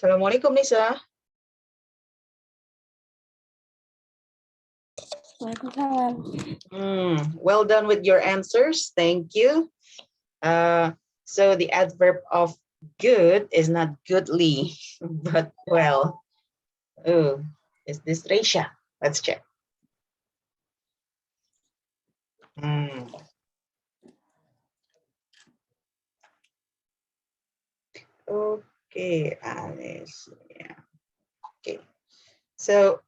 Assalamualaikum, Nisa. Well done with your answers. Thank you. So the adverb of good is not goodly, but well. Oh, is this Resha? Let's check. Okay, Alice. Yeah. Okay. So,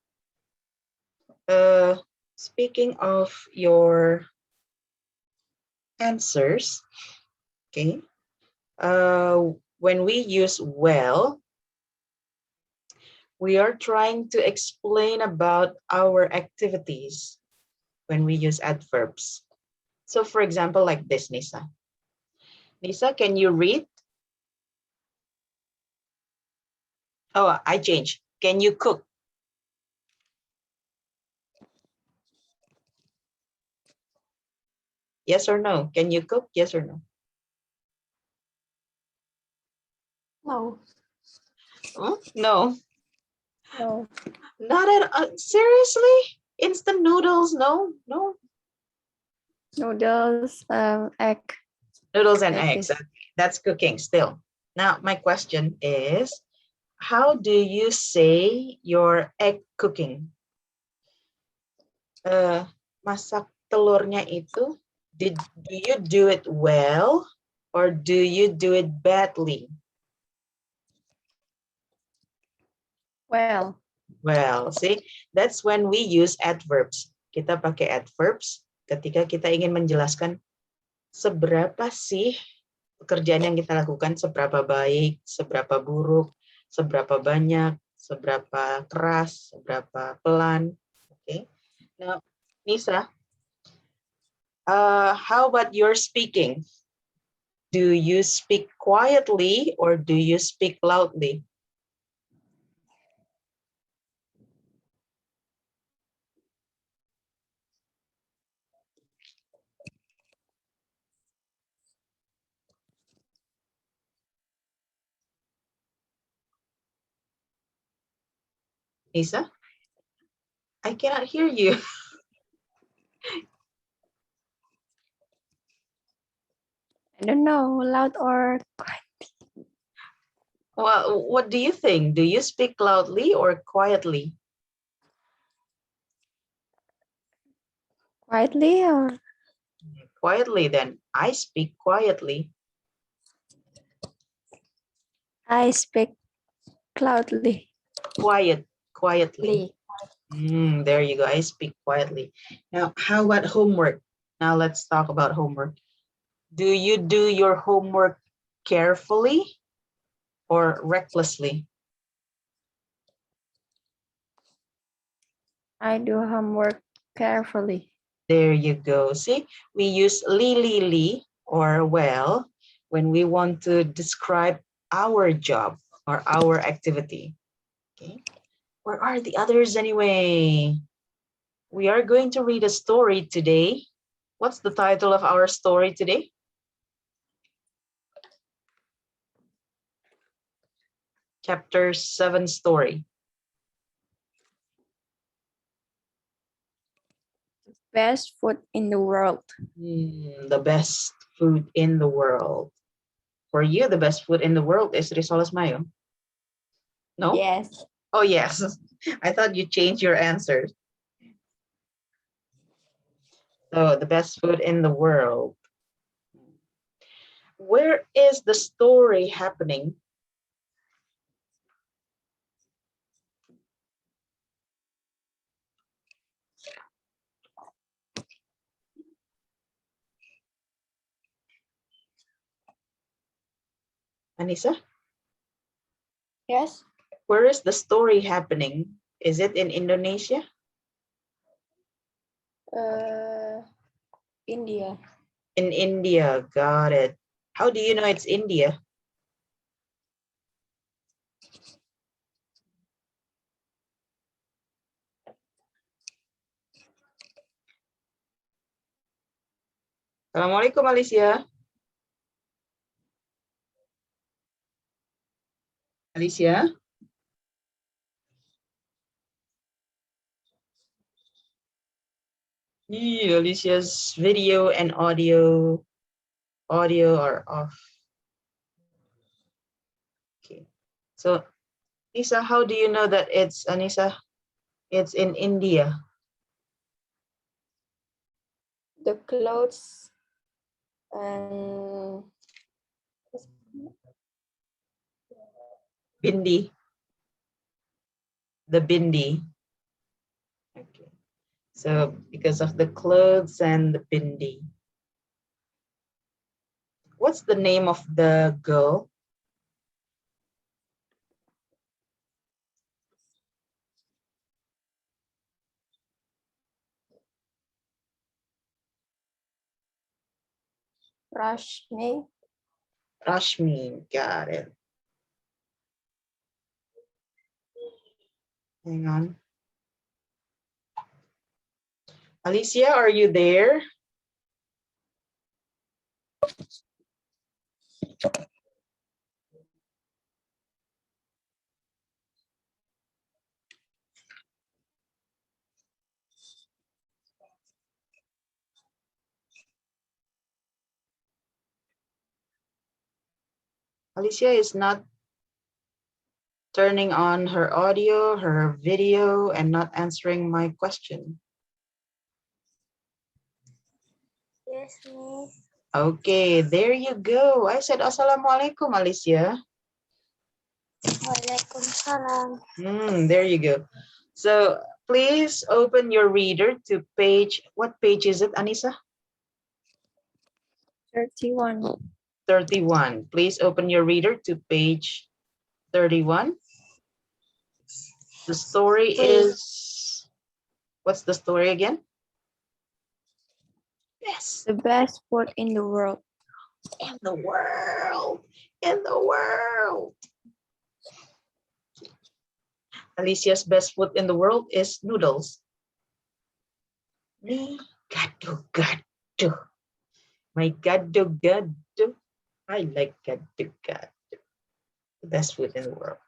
speaking of your answers, okay. When we use well, we are trying to explain about our activities when we use adverbs. So, for example, like this, Nisa. Nisa, can you read? Oh, I changed. Can you cook? Yes or no? Can you cook? Yes or no? No. Huh? No. No. Not at all. Seriously? Instant noodles? No, no. Noodles, egg. Noodles and Like eggs. this. Okay. That's cooking still. Now, my question is, how do you say your egg cooking? Masak telurnya itu, do you do it well or do you do it badly? Well. Well, see, that's when we use adverbs. Kita pakai adverbs ketika kita ingin menjelaskan seberapa sih pekerjaan yang kita lakukan, seberapa baik, seberapa buruk, seberapa banyak, seberapa keras, seberapa pelan. Okay. Now, Nisa, how about your speaking? Do you speak quietly or do you speak loudly? Nisa, I cannot hear you. I don't know, loud or quiet. Well, what do you think? Do you speak loudly or quietly? Quietly or? Quietly then. I speak quietly. I speak loudly. Quietly. There you go. I speak quietly. Now, how about homework? Now let's talk about homework. Do you do your homework carefully or recklessly? I do homework carefully. There you go. See, we use li or well when we want to describe our job or our activity. Okay. Where are the others anyway? We are going to read a story today. What's the title of our story today? Chapter 7 story. Best food in the world. The best food in the world. For you, the best food in the world is risoles mayo. No? Yes. Oh, yes. I thought you changed your answer. So the best food in the world. Where is the story happening? Anissa? Yes. Where is the story happening? Is it in Indonesia? India. In India, got it. How do you know it's India? Assalamualaikum, Alicia. Alicia? Alicia's video and audio are off. Okay. So, Lisa, how do you know that it's Anissa? It's in India. The clothes and Bindi. The bindi. Okay. So because of the clothes and the bindi. What's the name of the girl? Rashmi. Rashmi. Got it. Hang on. Alicia, are you there? Alicia is not turning on her audio, her video, and not answering my question. Yes, Miss. Okay, there you go. I said Assalamualaikum, Alicia. Waalaikumsalam. There you go. So please open your reader to page, what page is it, Anissa? 31. 31. Please open your reader to page 31. The story is, what's the story again? Yes. The best food in the world. In the world. In the world. Alicia's best food in the world is noodles. Gado, gado. My gado, gado. I like gado, gado. The best food in the world.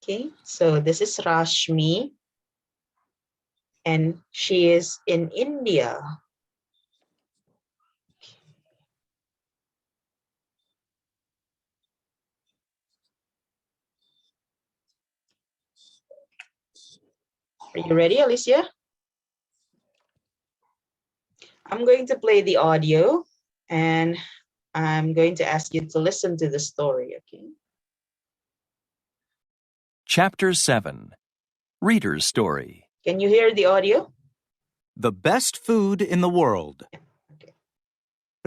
Okay, so this is Rashmi, and she is in India. Are you ready, Alicia? I'm going to play the audio, and I'm going to ask you to listen to the story, okay? Chapter 7. Reader's Story. Can you hear the audio? The best food in the world. Okay.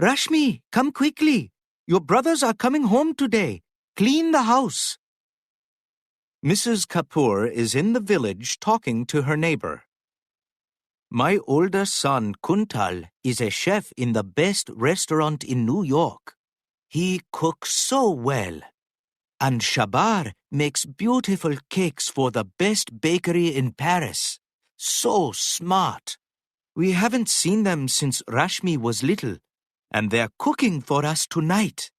Rashmi, come quickly. Your brothers are coming home today. Clean the house. Mrs. Kapoor is in the village talking to her neighbor. My older son, Kuntal, is a chef in the best restaurant in New York. He cooks so well. And Shabar makes beautiful cakes for the best bakery in Paris. So smart. We haven't seen them since Rashmi was little, and they're cooking for us tonight.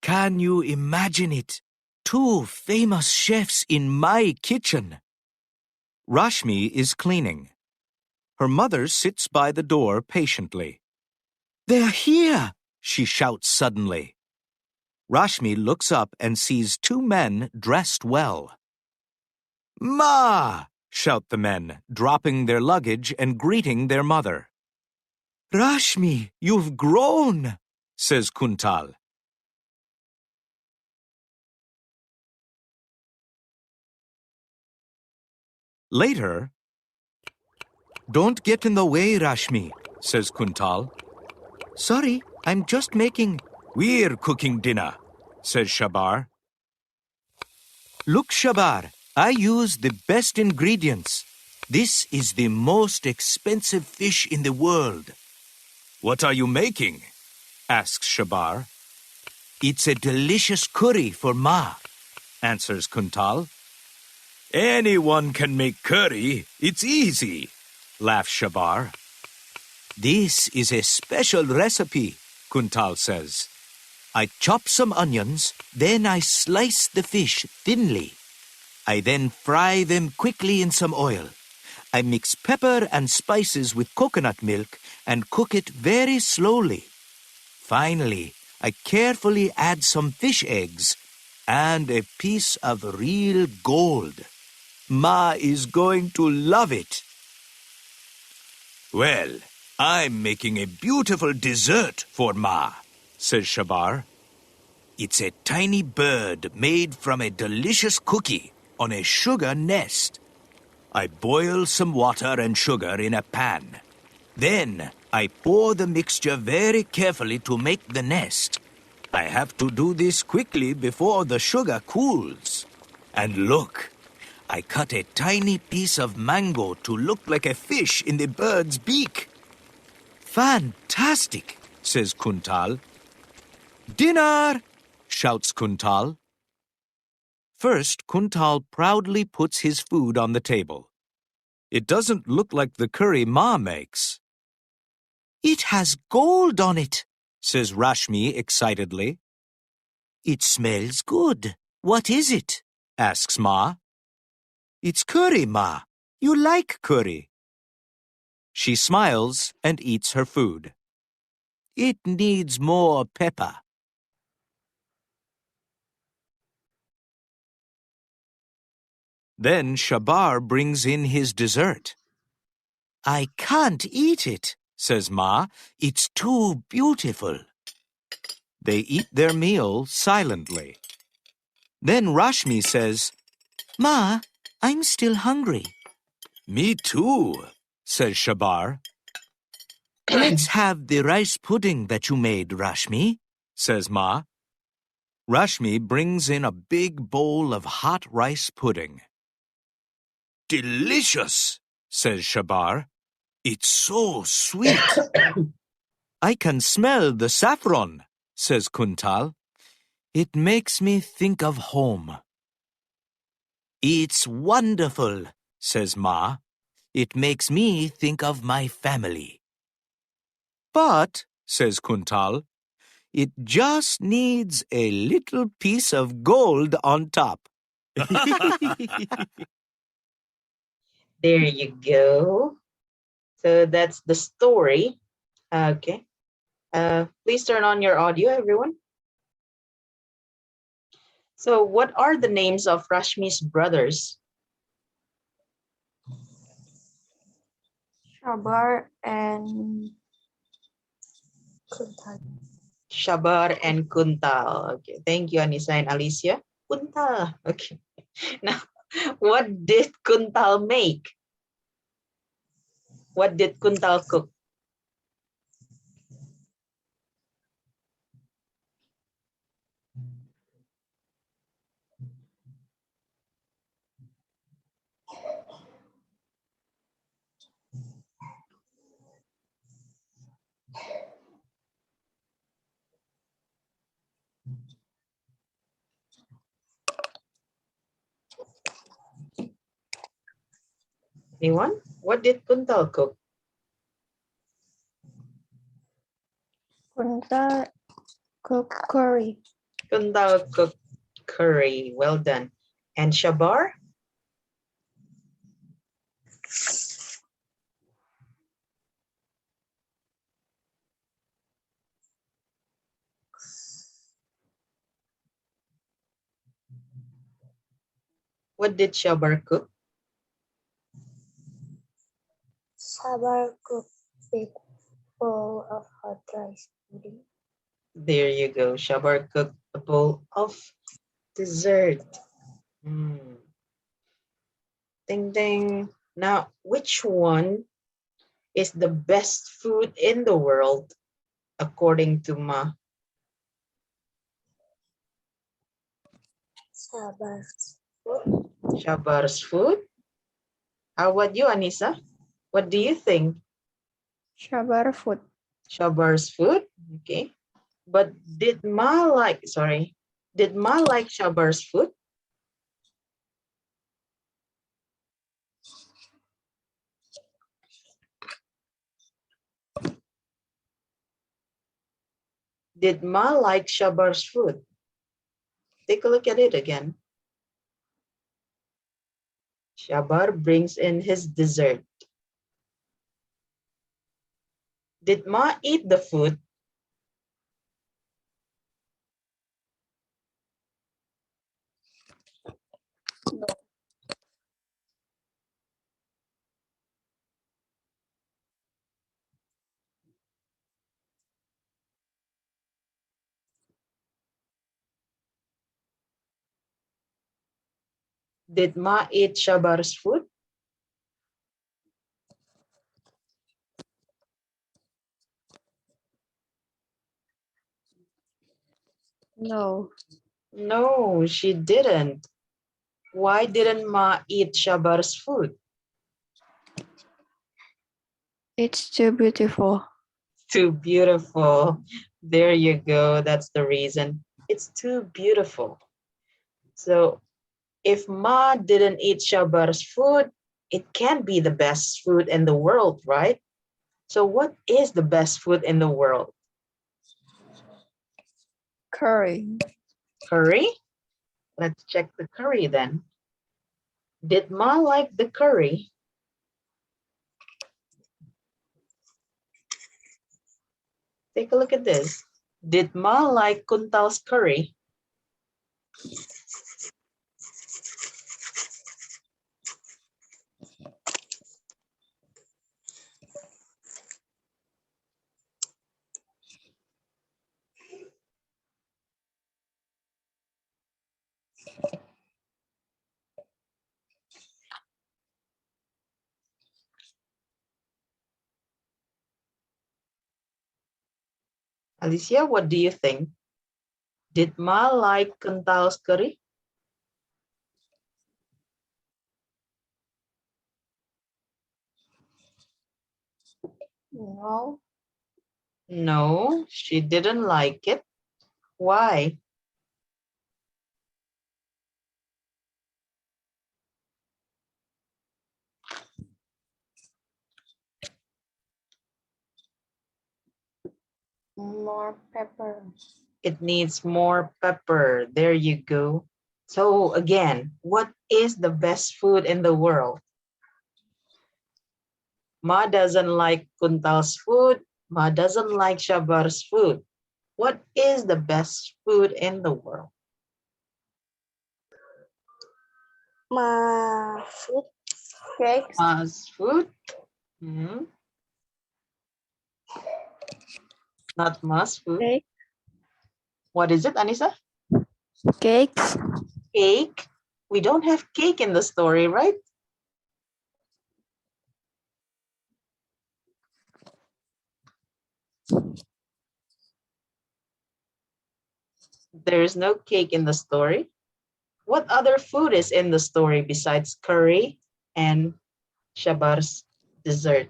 Can you imagine it? 2 famous chefs in my kitchen. Rashmi is cleaning. Her mother sits by the door patiently. They're here, She shouts suddenly. Rashmi looks up and sees 2 men dressed well. Ma! Shout the men, dropping their luggage and greeting their mother. Rashmi, you've grown, Says Kuntal. Later, Don't get in the way, Rashmi. says Kuntal. Sorry, I'm just making. We're cooking dinner, says Shabar. Look, Shabar, I use the best ingredients. This is the most expensive fish in the world. What are you making? Asks Shabar. It's a delicious curry for Ma. Answers Kuntal. Anyone can make curry. It's easy, laughs Shabar. This is a special recipe, Kuntal says. I chop some onions, then I slice the fish thinly. I then fry them quickly in some oil. I mix pepper and spices with coconut milk and cook it very slowly. Finally, I carefully add some fish eggs and a piece of real gold. Ma is going to love it. Well, I'm making a beautiful dessert for Ma, says Shabar. It's a tiny bird made from a delicious cookie on a sugar nest. I boil some water and sugar in a pan. Then I pour the mixture very carefully to make the nest. I have to do this quickly before the sugar cools. And look, I cut a tiny piece of mango to look like a fish in the bird's beak. Fantastic, says Kuntal. Dinner, shouts Kuntal. First, Kuntal proudly puts his food on the table. It doesn't look like the curry Ma makes. It has gold on it, says Rashmi excitedly. It smells good. What is it? Asks Ma. It's curry, Ma. You like curry. She smiles and eats her food. It needs more pepper. Then Shabar brings in his dessert. I can't eat it, says Ma. It's too beautiful. They eat their meal silently. Then Rashmi says, Ma, I'm still hungry. Me too, says Shabar. Let's have the rice pudding that you made, Rashmi, says Ma. Rashmi brings in a big bowl of hot rice pudding. Delicious, says Shabar. It's so sweet. I can smell the saffron, says Kuntal. It makes me think of home. It's wonderful, says Ma. It makes me think of my family. But, says Kuntal, it just needs a little piece of gold on top. There you go. So that's the story. Okay. Please turn on your audio, everyone. So what are the names of Rashmi's brothers? Shabar and Kuntal. Shabar and Kuntal. Okay. Thank you, Anissa and Alicia. Kuntal. Okay. Now, what did Kuntal make? What did Kuntal cook? Anyone? What did Kuntal cook? Kuntal cook curry. Kuntal cooked curry. Well done. And Shabar? What did Shabar cook? Shabar cook big bowl of hot rice pudding. There you go. Shabar cooked a bowl of dessert. Ding, ding. Now, which one is the best food in the world according to Ma? Shabar's Shabar's food? How about you, Anissa? What do you think? Shabar food. Shabar's food? Okay. But did Ma like Shabar's food? Did Ma like Shabar's food? Take a look at it again. Shabar brings in his dessert. Did Ma eat the food? Did Ma eat Shabar's food? No. No, she didn't. Why didn't Ma eat Shabar's food? It's too beautiful. Too beautiful. There you go. That's the reason. It's too beautiful. So if Ma didn't eat Shabar's food, it can't be the best food in the world, right? So what is the best food in the world? Curry. Curry? Let's check the curry then. Did Ma like the curry? Take a look at this. Did Ma like Kuntal's curry? Alicia, what do you think? Did Ma like Kuntal's curry? No. No, she didn't like it. Why? More pepper. It needs more pepper. There you go. So again, what is the best food in the world? Ma doesn't like Kuntal's food. Ma doesn't like Shabar's food. What is the best food in the world? Ma food. Cakes. Ma's food? Hmm. Not Ma's food. Cake. What is it, Anissa? Cakes. Cake? We don't have cake in the story, right? There is no cake in the story. What other food is in the story besides curry and Shabar's dessert?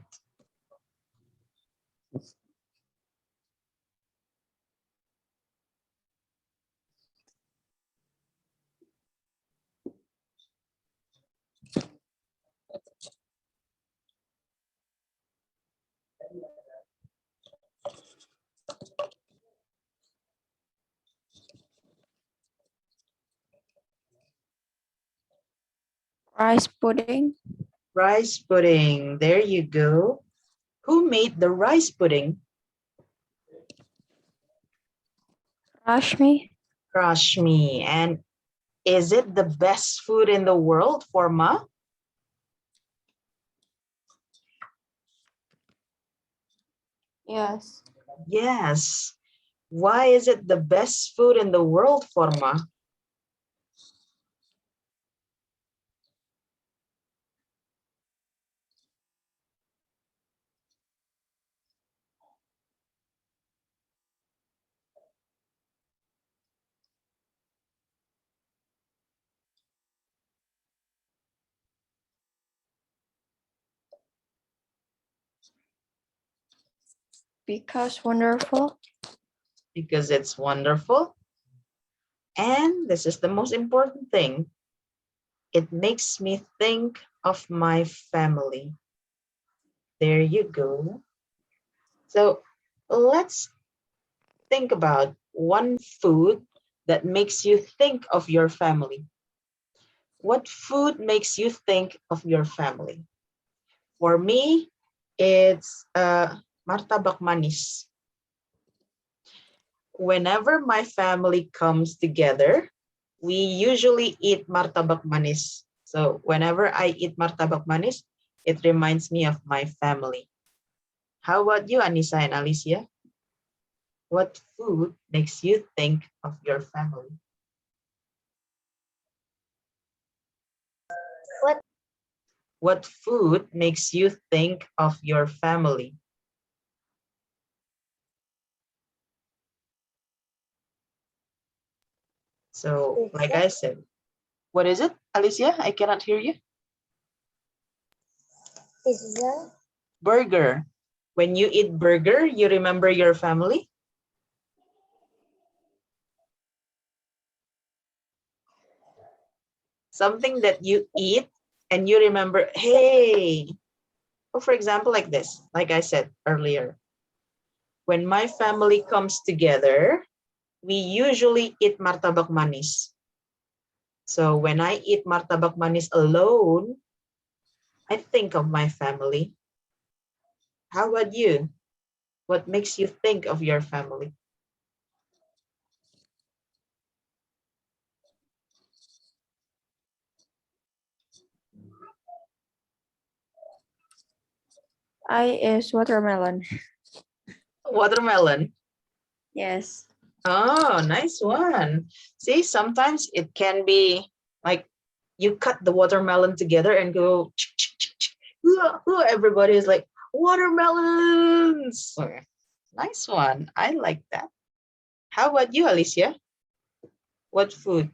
Rice pudding. Rice pudding. There you go. Who made the rice pudding? Rashmi. Rashmi. And is it the best food in the world for Ma? Yes. Yes. Why is it the best food in the world for Ma? Because wonderful. Because it's wonderful. And this is the most important thing. It makes me think of my family. There you go. So let's think about one food that makes you think of your family. What food makes you think of your family? For me, it's martabak manis. Whenever my family comes together, we usually eat martabak manis. So whenever I eat martabak manis, it reminds me of my family. How about you, Anissa and Alicia? What food makes you think of your family? What food makes you think of your family? So, like I said, what is it, Alicia? I cannot hear you. Pizza. Burger. When you eat burger, you remember your family? Something that you eat and you remember, hey. Or for example, like this, like I said earlier, when my family comes together, we usually eat martabak manis. So when I eat martabak manis alone, I think of my family. How about you? What makes you think of your family? I is watermelon. Watermelon. Yes. Oh, nice one. See, sometimes it can be like you cut the watermelon together and go, everybody is like, watermelons. Okay. Nice one. I like that. How about you, Alicia? What food?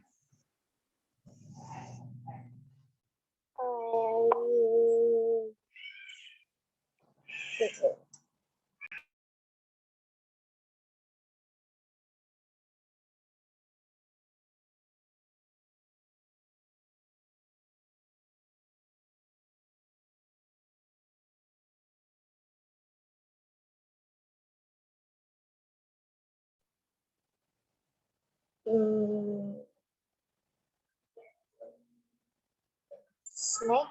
Snake.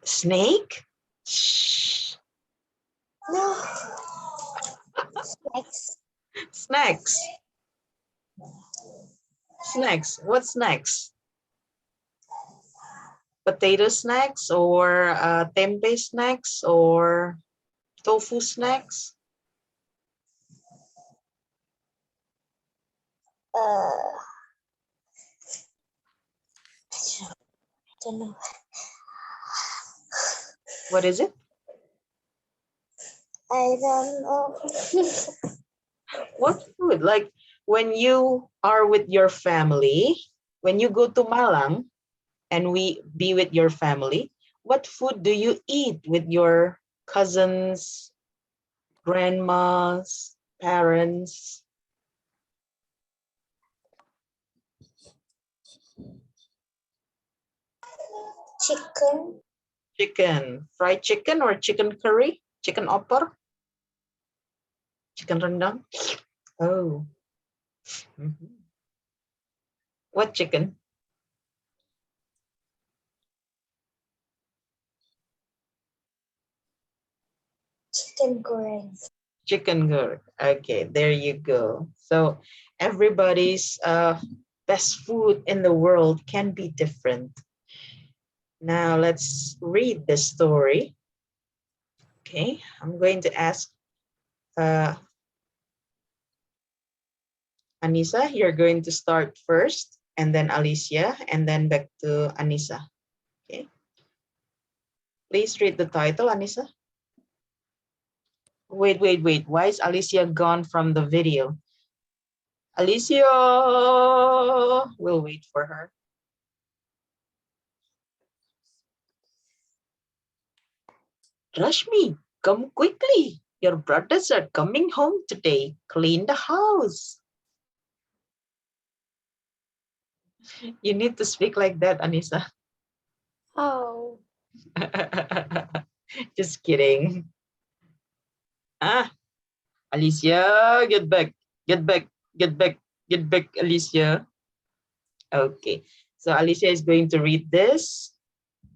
Snake? Shh. No. Snacks. Snacks. Snacks. What snacks? Potato snacks or tempeh snacks or tofu snacks? I don't know. What is it? I don't know. What food? Like when you are with your family, when you go to Malang and we be with your family, what food do you eat with your cousins, grandmas, parents? Chicken. Chicken, fried chicken or chicken curry, chicken opor, chicken rendang. Oh, mhm. What chicken? Chicken curry. Chicken curry. Okay, there you go. So everybody's best food in the world can be different. Now let's read the story. Okay, I'm going to ask uh, Anissa, you're going to start first, and then Alicia, and then back to Anissa. Okay, please read the title, Anissa. Wait. Why is Alicia gone from the video? Alicia, we'll wait for her. Rashmi, come quickly. Your brothers are coming home today. Clean the house. You need to speak like that, Anissa. Oh. Just kidding. Ah, Alicia, get back, get back, get back, get back, Alicia. Okay, So Alicia is going to read this,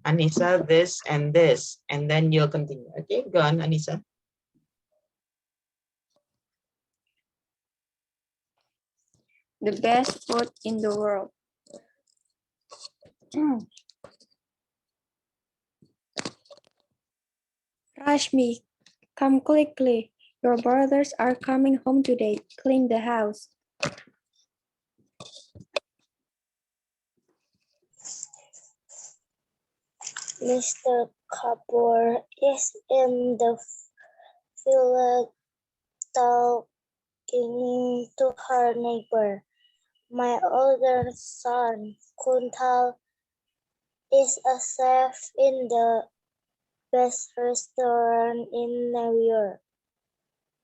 Anissa this, and then you'll continue. Okay, go on, Anissa. The best food in the world. Rashmi, come quickly. Your brothers are coming home today. Clean the house. Mr. Kapoor is in the village talking to her neighbor. My older son, Kuntal, is a chef in the best restaurant in New York.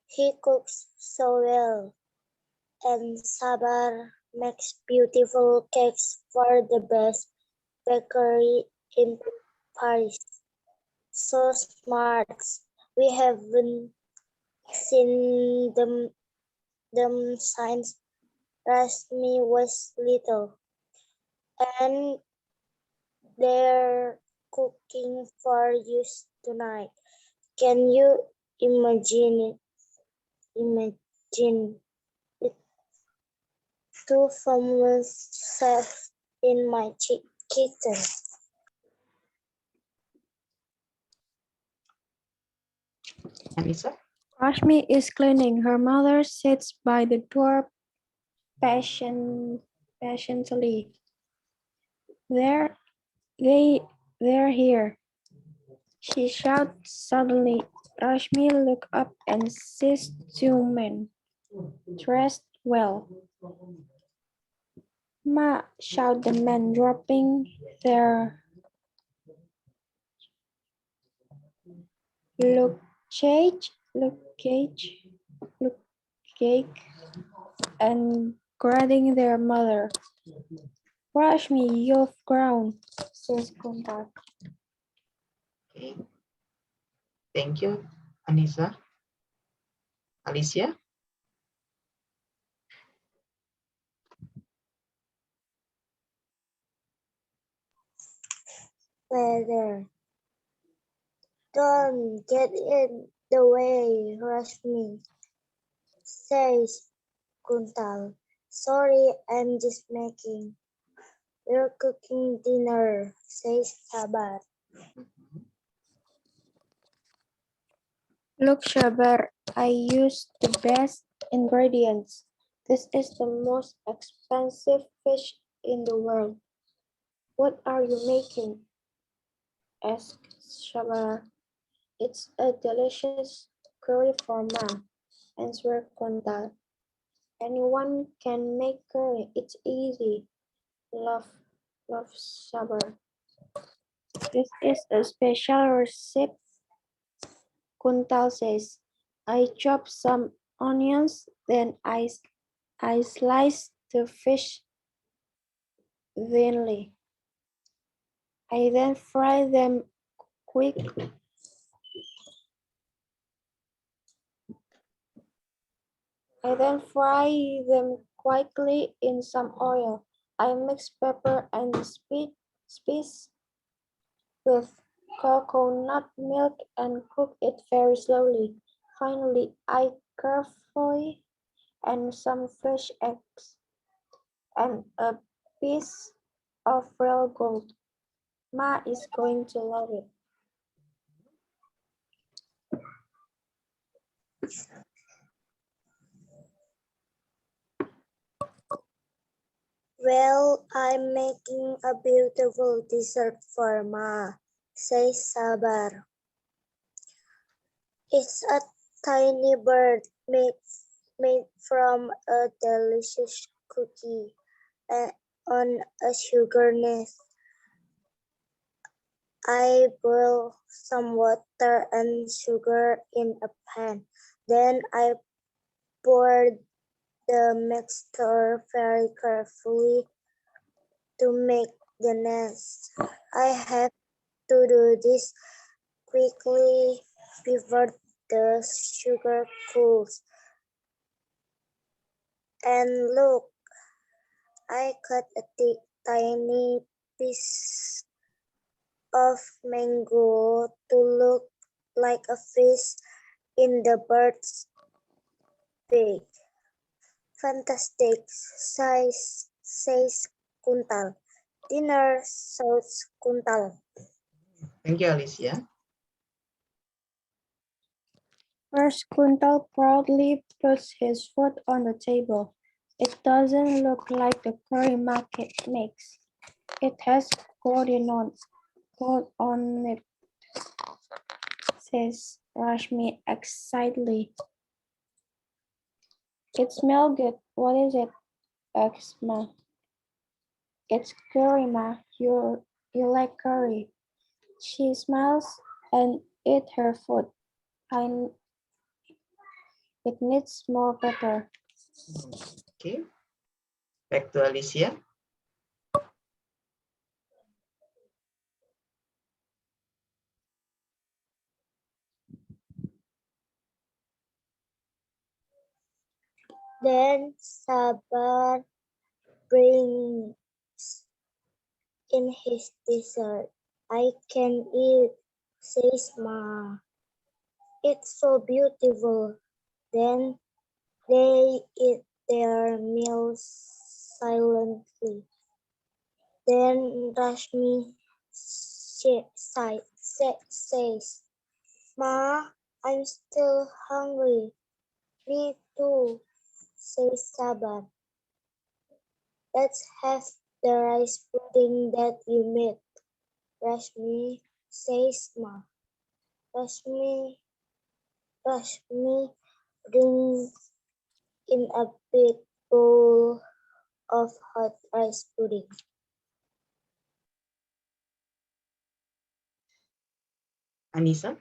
He cooks so well, and Sabar makes beautiful cakes for the best bakery in Paris. So smart. We haven't seen them since Rasmi was little. And they're cooking for you tonight. Can you imagine it? Two famous chefs in my kitchen. Anissa? Rashmi is cleaning. Her mother sits by the door patiently. They're, they're here. She shouts suddenly. Rashmi look up and sees two men, dressed well. Ma, shout the men, dropping their luggage, and greeting their mother. Rashmi, you've grown, says Kuntal. Okay. Thank you, Anissa. Alicia? Father, don't get in the way, Rashmi, says Kuntal. Sorry, I'm just making. We're cooking dinner, says Sabar. Look, Shabar, I used the best ingredients. This is the most expensive fish in the world. What are you making? Asked Shabar. It's a delicious curry for Ma, answered Kuntal. Anyone can make curry. It's easy. Love, love Shabar. This is a special recipe, Kuntal says. I chop some onions, then I slice the fish thinly. I then fry them quick. I then fry them quickly in some oil. I mix pepper and spice with coconut milk and cook it very slowly. Finally, I carefully and some fresh eggs and a piece of real gold. Ma is going to love it. Well, I'm making a beautiful dessert for Ma, says Sabar. It's a tiny bird made from a delicious cookie on a sugar nest. I boil some water and sugar in a pan. Then I pour the mixture very carefully to make the nest. I have to do this quickly before the sugar cools. And look, I cut a thick tiny piece of mango to look like a fish in the bird's beak. Fantastic, says Kuntal. Dinner, says Kuntal. Thank you, Alicia. First, Kuntal proudly puts his foot on the table. It doesn't look like the curry market makes. It has gold on it, says Rashmi excitedly. It smells good. What is it? asks Ma. It's curry, Ma. You like curry. She smiles and eats her food. It needs more butter. Okay. Back to Alicia. Then Sabar brings in his dessert. I can eat, says Ma. It's so beautiful. Then they eat their meals silently. Then Rashmi says, Ma, I'm still hungry. Me too, says Sabar. Let's have the rice pudding that you made, Rashmi, says Ma. Rashmi brings in a big bowl of hot rice pudding. Anissa.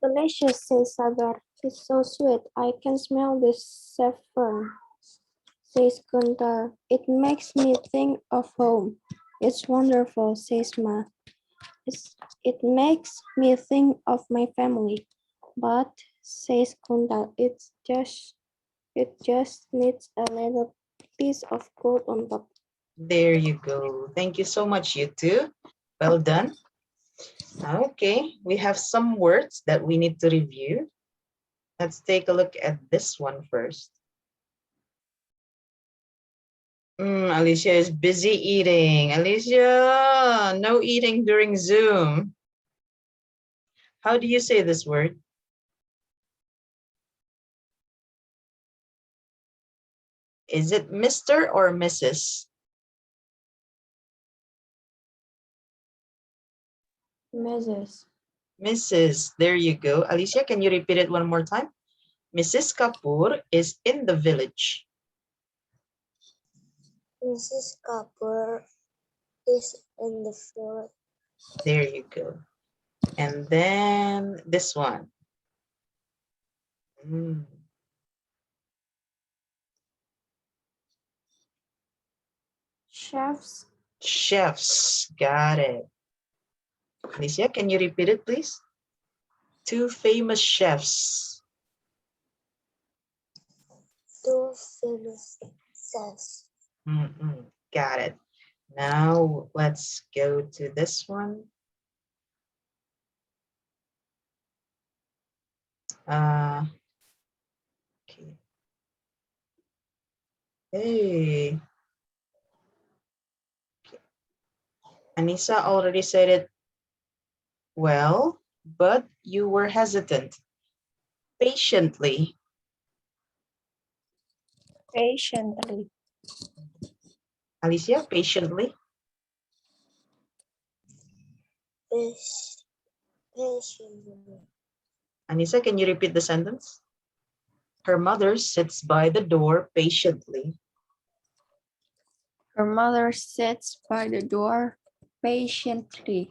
Delicious, says Sagar. It's so sweet. I can smell the saffron, says Kuntal. It makes me think of home. It's wonderful, says Ma. It makes me think of my family. But, says Kuntal, it just needs a little piece of gold on top. There you go. Thank you so much, you two. Well done. Okay, we have some words that we need to review. Let's take a look at this one first. Alicia is busy eating. Alicia, no eating during Zoom. How do you say this word? Is it Mr. or Mrs.? Mrs. Mrs. There you go. Alicia, can you repeat it one more time? Mrs. Kapoor is in the village. Mrs. Kapoor is in the field. There you go. And then this one. Chefs. Chefs. Got it. Alicia, can you repeat it, please? Two famous chefs. Two famous chefs. Got it. Now let's go to this one. Okay. Hey. Anissa already said it well, but you were hesitant. Patiently. Patiently. Alicia, patiently. Patiently. Anissa, can you repeat the sentence? Her mother sits by the door patiently. Her mother sits by the door patiently.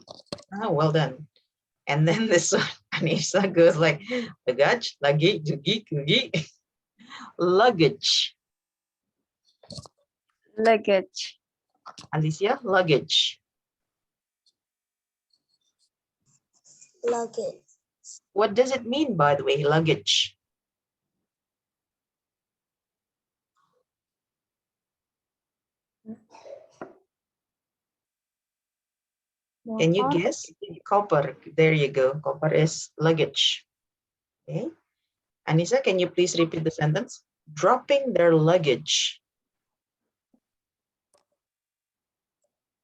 Well done. And then this one, Anissa goes like, luggage, lagi, jugi, kugi. Luggage. Luggage. Alicia, luggage. Luggage. What does it mean, by the way, luggage? Can you Motor. guess? Copper. There you go. Copper is luggage. Okay. Anissa, can you please repeat the sentence? Dropping their luggage.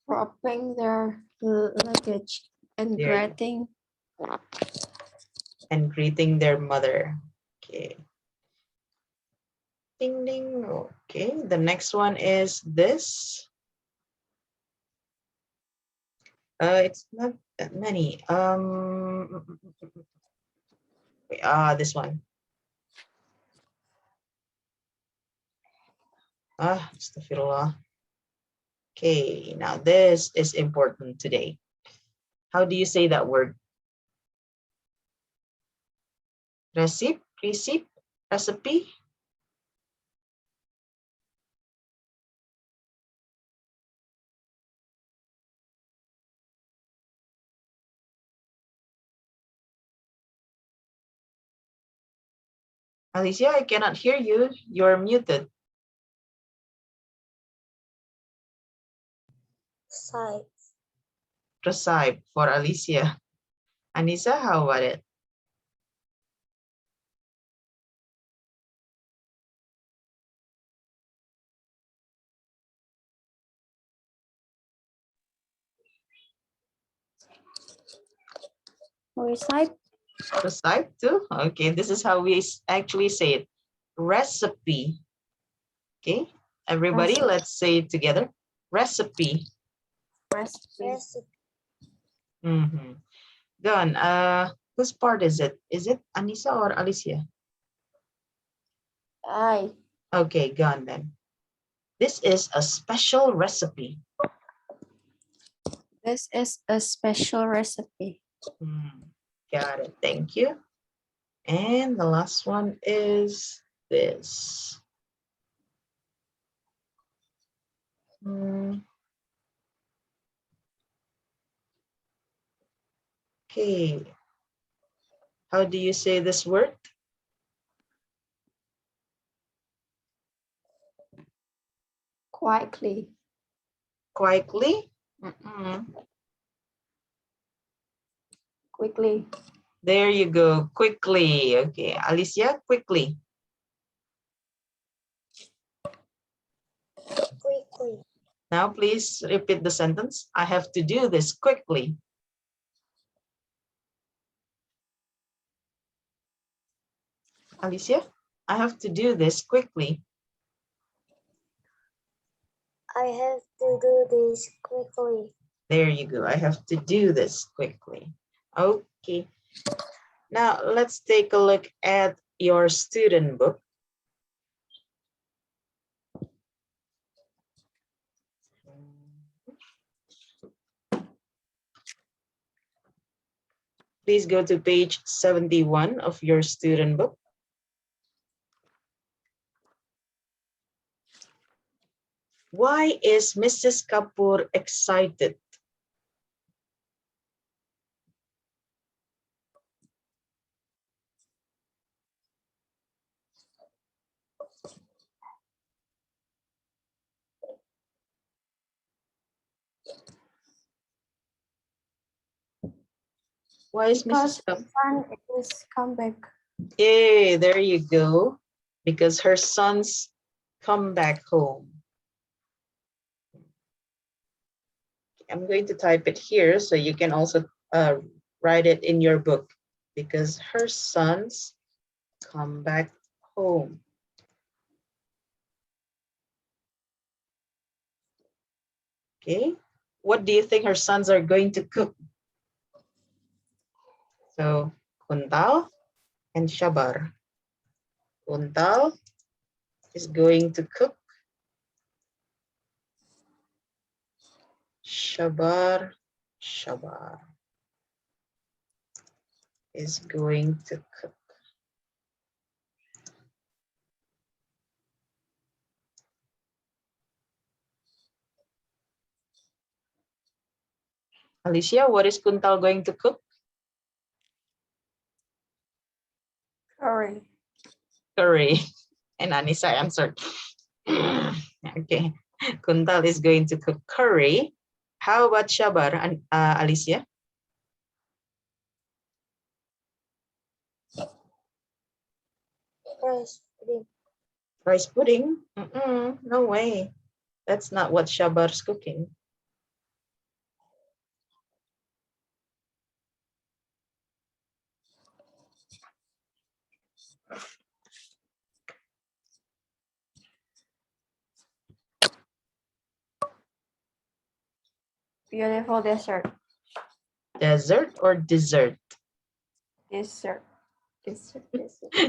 Dropping their luggage and There you go. greeting. And greeting their mother. Okay. Ding ding. Okay. The next one is this. It's not that many. This one. Astaghfirullah. Okay, now this is important today. How do you say that word? Recipe, recipe. Alicia, I cannot hear you. You're muted. Side. Recipe for Alicia. Anissa, how about it? Recite. Recipe too? Okay, this is how we actually say it. Recipe. Okay, everybody, Recipe. let's say it together. Recipe. Recipe. Recipe. Go on. Whose part is it? Is it Anissa or Alicia? I. Okay, go on then. This is a special recipe. This is a special recipe. Got it. Thank you. And the last one is this. Okay. How do you say this word? Quietly. Quietly? Quickly. There you go. Quickly. Okay. Alicia, quickly. Quickly. Now, please repeat the sentence. I have to do this quickly. Alicia, I have to do this quickly. I have to do this quickly. There you go. I have to do this quickly. Okay. Now, let's take a look at your student book. Please go to page 71 of your student book. Why is Mrs. Kapoor excited? Why is Because Mrs. Kapoor? son is come back. Yay, there you go. Because her sons come back home. I'm going to type it here so you can also write it in your book. Because her sons come back home. Okay, what do you think her sons are going to cook? So, Kuntal and Shabar. Kuntal is going to cook. Shabar is going to cook. Alicia, what is Kuntal going to cook? Curry. Curry. And Anissa answered. Okay. Kuntal is going to cook curry. How about Shabar and Alicia? Rice pudding. Rice pudding? No way. That's not what Shabar's cooking. Beautiful dessert. Desert or dessert? Dessert. Dessert.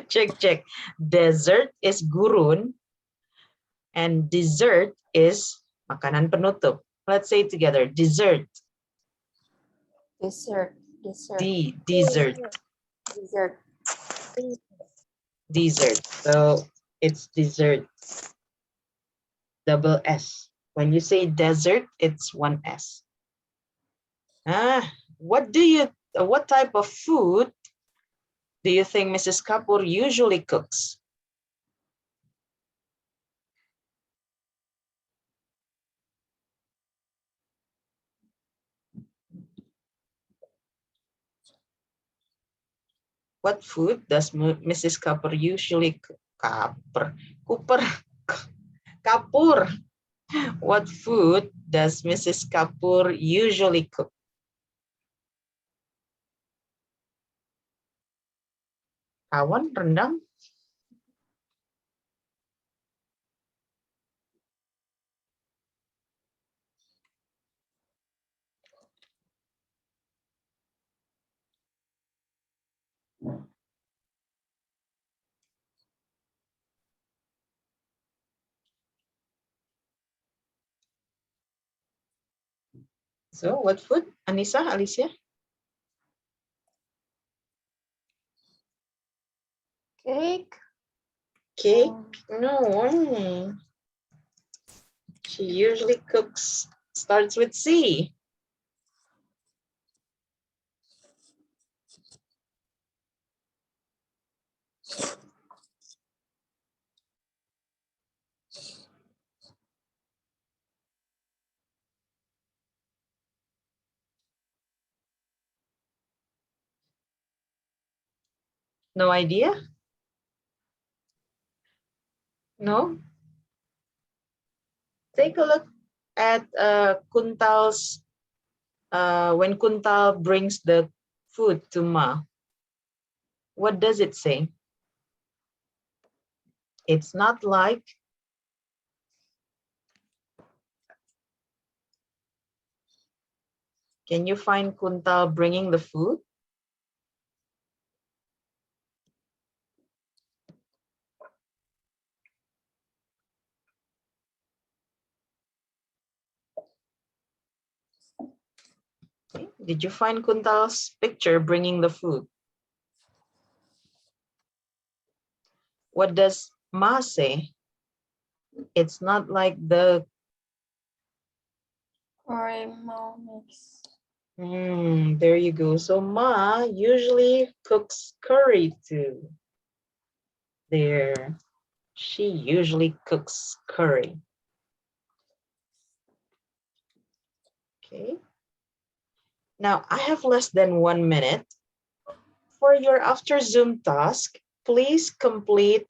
Check. Dessert is gurun and dessert is makanan penutup. Let's say it together. Dessert. Dessert. Dessert. Dessert. Dessert. Dessert. So it's dessert. Double S. When you say desert, it's one S. What type of food do you think Mrs. Kapoor usually cooks? What food does Mrs. Kapoor usually cook? Kapoor. What food does Mrs. Kapoor usually cook? Rawon, rendang? So what food? Anissa, Alicia? Cake. Cake? No. She usually cooks, starts with C. No idea? No? Take a look at Kuntal's, when Kuntal brings the food to Ma. What does it say? It's not like. Can you find Kuntal bringing the food? Okay. Did you find Kuntal's picture bringing the food? What does Ma say? It's not like the. Caramel mix. There you go. So Ma usually cooks curry too. There. She usually cooks curry. Okay. Now I have less than 1 minute. For your after Zoom task, please complete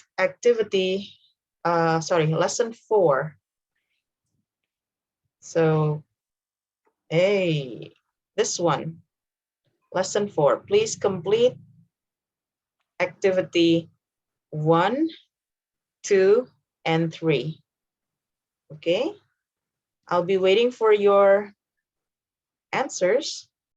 lesson 4. So, hey, this one, lesson 4. Please complete activity 1, 2, and 3. Okay? I'll be waiting for your answers.